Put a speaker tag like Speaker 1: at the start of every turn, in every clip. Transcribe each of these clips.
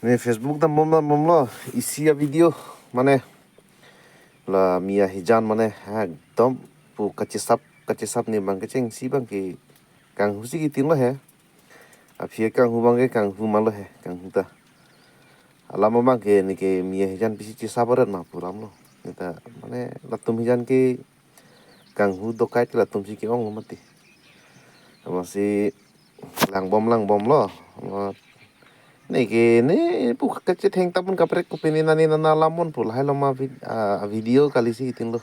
Speaker 1: Ini Facebook dan mom lo isi ya video mana lah Mia Hijan mana ekdom pu kacesap nih bang keceng si bang ki kang husi ki tin lo he aphi kang hu bang ke kang hu malo he kang hu ta alama bang ke ni ke Mia Hijan bisi cesabaran mah puram lo nita mana latum Hijan ke kang hu dokai ke latum si ki ong mati masih lang bom lo nih kini buka kecil heng tapun kaprek kupini nani nana lamon pul hai lama video kali sih itin lo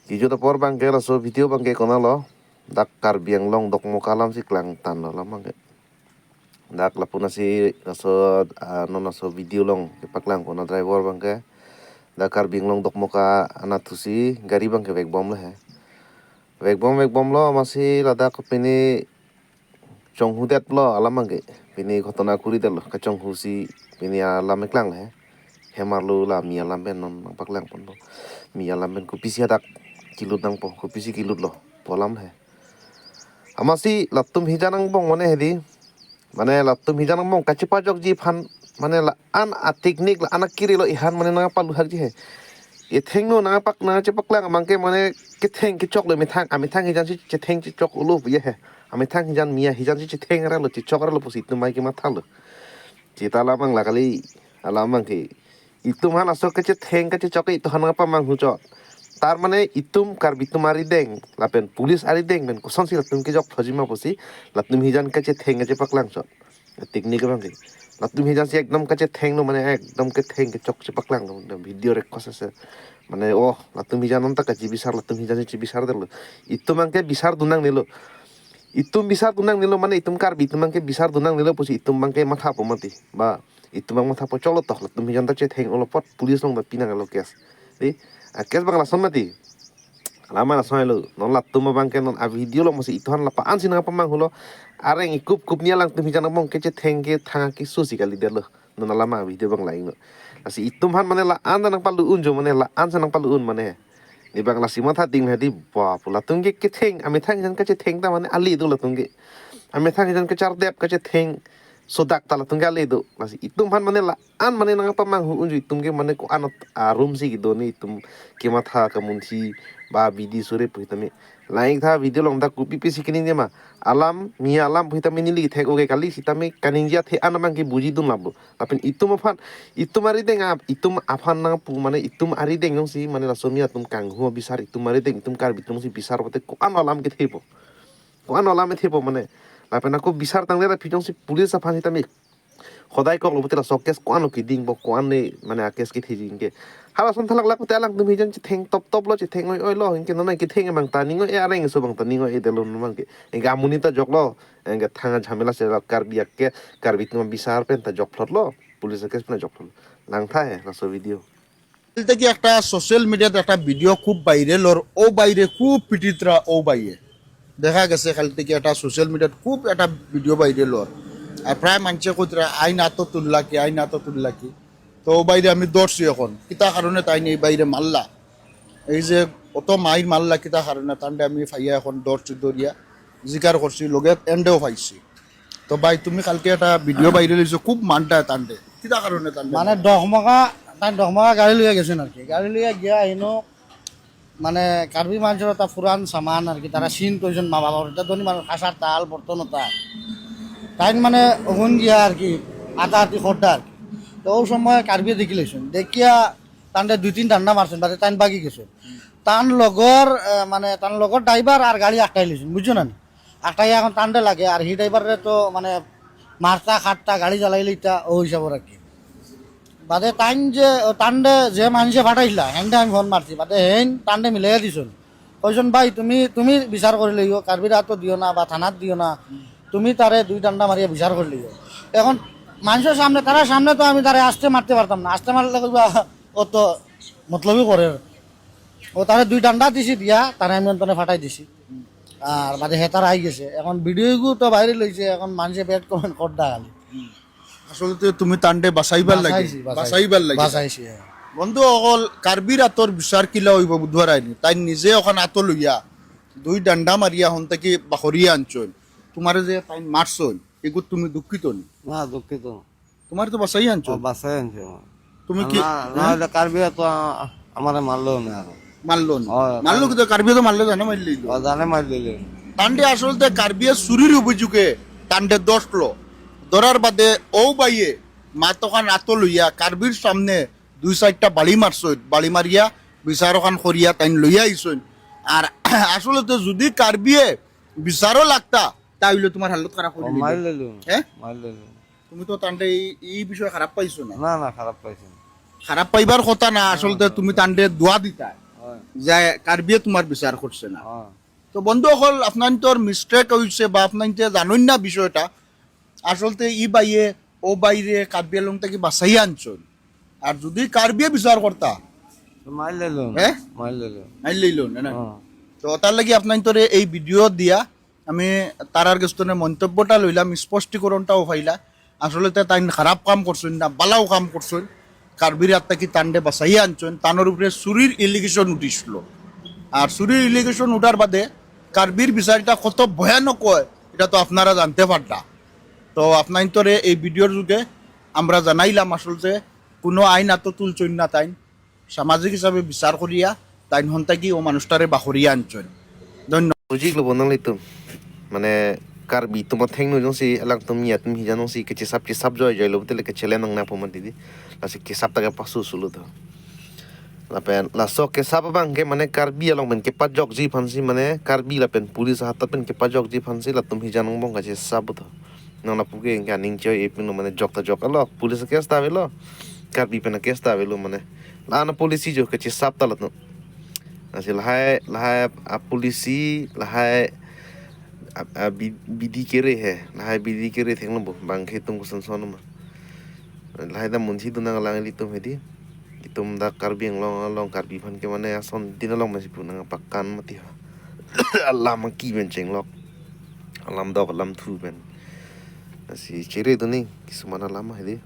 Speaker 1: kijo ta por bang ke so video bang ke kona lo dak kar biang long dok mo kalam si klang tan lo lama ke dak lapuna si so nona so video long ke paklang kona driver bang ke dak kar biang long dok mo ka anatu si gari bang ke vek bom lo he vek bom lo masih lada kupini chong hudet lo alam ke pini ঘটনা kuri del ka chong husi pini alam eklang le hemar lo la mi alam ben non paklang pon lo mi alam ben ku pisi dak kilut nang po ku pisi kilut lo polam he amasi latum hijanang bong mane hedi mane latum hijanang bong kachipa jok ji phan mane la an a teknik la anak kiri lo ihan mane na palu har ji he e theng no na pak na che paklang mangke mane ke theng ke chok le mi thang hijan si che theng chi chok ulu ye he ami thang hijan Mia hijan si theng ra lo chi chok ra lo pusi tu mai ki matha lo chi ta la mang la kali alamang ki itum han asok ke theng ke chok itu han apa mang hu chot tar mane itum kar bitum ari deng lapen pulis ari deng ben kuson si latum ke jok phajima pusi latum hijan ke theng ke paklang chot teknik bang ki latum hijan si ekdom ke theng no mane ekdom ke theng ke chok che paklang no video record ase mane oh latum hijan on ta ka bisar latum hijan si bisar del itu mangke bisar dunang nilo itum bisar dunang nilo mane itum kar bitum mangke bisar dunang nilo pusi itum mangke matha po mati ba itum mang matha po cholo tok latum hijan ta che theng olopot pulis long da pinang lo kes di kes bang lason mati lama lason lo non latum bangke non a video lo musi itu han la paan sinang pa mang hulo areng ikup nia lang tum hijan mong ke che theng ke thanga ki susi kali del lo non lama video bang lain lo asi itum han mane la an nang palu un jo mane la an sanang palu un mane ni bang la sima tha ding hadi ba pula tungge ke theng ami thang jan ka che theng ta mane ali do la tungge ami thang jan ka char dep ka che theng sodak ta la tungge ali do lasi itum han mane la an mane nang pa mang hu unju itum ke mane ko anot room si gido ni itum ke matha ka munsi ba bidi sore puitami lain tha video long da kupi pi sikini ni ma alam mi alam puitami ni li thek oge kali sitami kaninja the an mang ke buji dum labo tapi itum afan itum ari deng itum afan na pu mane itum ari deng si mane la somia tum kang hu bisar itum ari deng itum kar bitum si bisar bote ko an alam ke thepo ko an alam thepo mane lapen aku bisar tang le pijong si pulis afan sitami khodai ko lo botela sokes ko an ki ding bo ko an ne mane akes ki thijing ke hala son thalak lak telang tum hijan chi theng top lo chi theng oi lo hinke no na ki theng mang ta ningo e areng so bang ta ningo e delo no mang ke enga amunita jok lo enga thanga jhamela se kar biak ke kar bitum bisar pen ta jok flot lo police case না জক lung থাকে না so video
Speaker 2: থেকে একটা social মিডিয়াতে একটা video খুব viral ওর ও বাইরে খুব পিটিতরা ও বাইরে দেখা গেছে খালি থেকে একটা সোশ্যাল মিডিয়াত খুব একটা ভিডিও ভাইরাল ওর আর প্রায় মানুষে কইতরা আইন আতো তুললা কি তো ও বাইরে আমি দৌড়ছি এখন কিতা কারণে তাই এই বাইরে মারলা এই যে অত মাইর মারলা কিতা কারণে তান্ডে আমি ফাইয়া এখন দৌড়ছি দৌড়িয়া জিকার করছি লগে এন্ডেও পাইছি তো ভাই তুমি কালকে একটা ভিডিও ভাইরাল হয়েছে খুব মানটা তান্ডে কিতা কারণে তান্ডে
Speaker 3: মানে দহমকা গাড়ি লইয়া গেছেন আর কি গাড়ি লইয়া গিয়া এনো মানে কার্বি মানুষের একটা পুরান সামান আর কি তারা সিন কইছেন মা বাবার এটা ধনী মানুষ হাসার তাল বর্তন তাই মানে ওখান গিয়া আর কি আতি খোরটা আর কি তো ওই সময় কার্বি দেখি লইছেন দেখিয়া তান্ডে 2-3 ডান্ডা মারছেন বাদে তাইন বাগি গেছে তান লগর ড্রাইভার আর গাড়ি আটকাই লইছেন বুঝছো না আটকাই এখন টান্ডে লাগে আর হি ড্রাইভারে তো মানে মারতা খাটটা গাড়ি চালাইলে এটা ও হিসাবে আর কি বাদে টান্ডে যে মানুষে ফাটাইছিলা হেনটা আমি ফোন মারছি বাদে হেন টান্ডে মিলাই দিছুন কইছন ভাই তুমি বিচার করে লইও কার্বির হাতও দিও না বা থানাত দিও না তুমি তারে 2 ডান্ডা মারিয়া বিচার করে লইও এখন মানুষের সামনে তারা সামনে তো আমি তারে আসতে মারতে পারতাম না আসতে মারলে কইবা ও তো মতলবই করে ও তারে 2 ডান্ডা দিছি দিয়া তারে আমি অন্তনে ফাটাই দিছি আর বাদে হেতার আই গেছে এখন ভিডিওগু তো বাইরে লইছে এখন মানুষে ব্যাড কমেন্ট করদা খালি
Speaker 2: আসলে তুমি তান্ডে বাসাইবার লাগে
Speaker 3: বাসাইছি
Speaker 2: বন্ধু অকল কার্বির আতর বিচার কিলা হইব বুধবার আইনি তাই নিজে ওখান আত লইয়া 2 ডান্ডা মারিয়া হন থেকে বাখরিয়া আনছন তোমার যে তাই মারছন এগুলো তুমি দুঃখিত নি
Speaker 4: না দুঃখিত
Speaker 2: তোমার তো বাসাই আনছো
Speaker 4: বাসায় আনছে আমার।
Speaker 2: তুমি কি
Speaker 4: নাহলে কার্বি তো আমার মারলো না আর
Speaker 2: মারলো না
Speaker 4: হয়,
Speaker 2: মারলো কিন্তু কার্বি তো মারলো জানে মারলি
Speaker 4: জানে মার দিলে
Speaker 2: তান্ডে আসলতে কার্বিয়ে চুরির অভিযোগে তান্ডে দশলো ধরার বাদে ও বাইয়ে মা তখন আত লইয়া কার্বির সামনে 2-4টা বাড়ি মারছই বাড়ি মারিয়া বিচার ওখান করিয়া তাই লইয়া আইসইন আর আসলতে যদি কার্বিয়ে বিচারও লাগতা তাইলে তোমার হালত খারাপ করে
Speaker 4: মার
Speaker 2: দিল।
Speaker 4: লিলু
Speaker 2: হ্যাঁ
Speaker 4: মার লিলু
Speaker 2: তুমি তো তান্ডে এই বিষয়ে খারাপ পাইছো না
Speaker 4: না না খারাপ পাইছে
Speaker 2: খারাপ পাইবার কথা না আসলতে তুমি তান্ডে দোয়া দিতা
Speaker 4: হয়
Speaker 2: যে কার্বিয়ে তোমার বিচার করছে না
Speaker 4: হয়
Speaker 2: তো বন্ধুসকল আপনার তোর মিস্টেক হয়েছে বা আপনার জানুন না বিষয়টা আসলতে ই বাইয়ে ও বাইরে কার্বিয়ে লং থেকে বাসাই আনছন আর যদি কার্বিয়ে বিচার করতা
Speaker 4: মার লিলু
Speaker 2: হ্যাঁ?
Speaker 4: মার লিলু
Speaker 2: নাই লইল না তো তার লাগি আপনার তোরে এই ভিডিও দিয়া আমি তারার গেস্তনে মন্তব্যটা লইলাম স্পষ্টীকরণটাও পাইলা আসলে তাই খারাপ কাম করছেন না বালাও কাম করছেন কার্বির আত্মা কি তান্ডে বাসাই আনছেন তানোর উপরে চুরির ইলিগেশন উঠিছিল আর চুরির ইলিগেশন উঠার বাদে কার্বির বিচারটা কত ভয়ানক হয় এটা তো আপনারা জানতে পারতা তো আপনার তোরে এই ভিডিওর যুগে আমরা জানাইলাম আসলে কোনো আইন এত তুলছই না তাই সামাজিক হিসাবে বিচার করিয়া তাই হন্তাকি ও মানুষটারে বাহরিয়া আনছেন ধন্যবাদ
Speaker 1: বুঝিগলো বনাং লিতুম মানে karbi tuma theng no jong si alang tum ya tum hijan si ke sap joy joy lo betel ke chele nang na poma didi la si ke sap ta ke pasu sulu to la pen la so ke sap bang ke mane karbi along men ke pajok ji phansi mane karbi la pen pulis hat pen ke pajok ji phansi la tum hijan bong ka che sap to no na puke nga ning joy e pin mane jok ta jok alo pulis ke sta velo karbi pen ke sta velo mane la na polisi jo ke che sap ta la no Nasi lahai polisi lahai bidi kere hai lahai bidi kere theng lo bang ke tum kusan son ma lahai da munchi tu nang lang li tum hedi tum da karbi long karbi phan ke mane ason din long ma si pu nang pakkan mati ha Allah ma ki ben cheng lok alam dok alam thu ben si chere tu ni kisumana lama hedi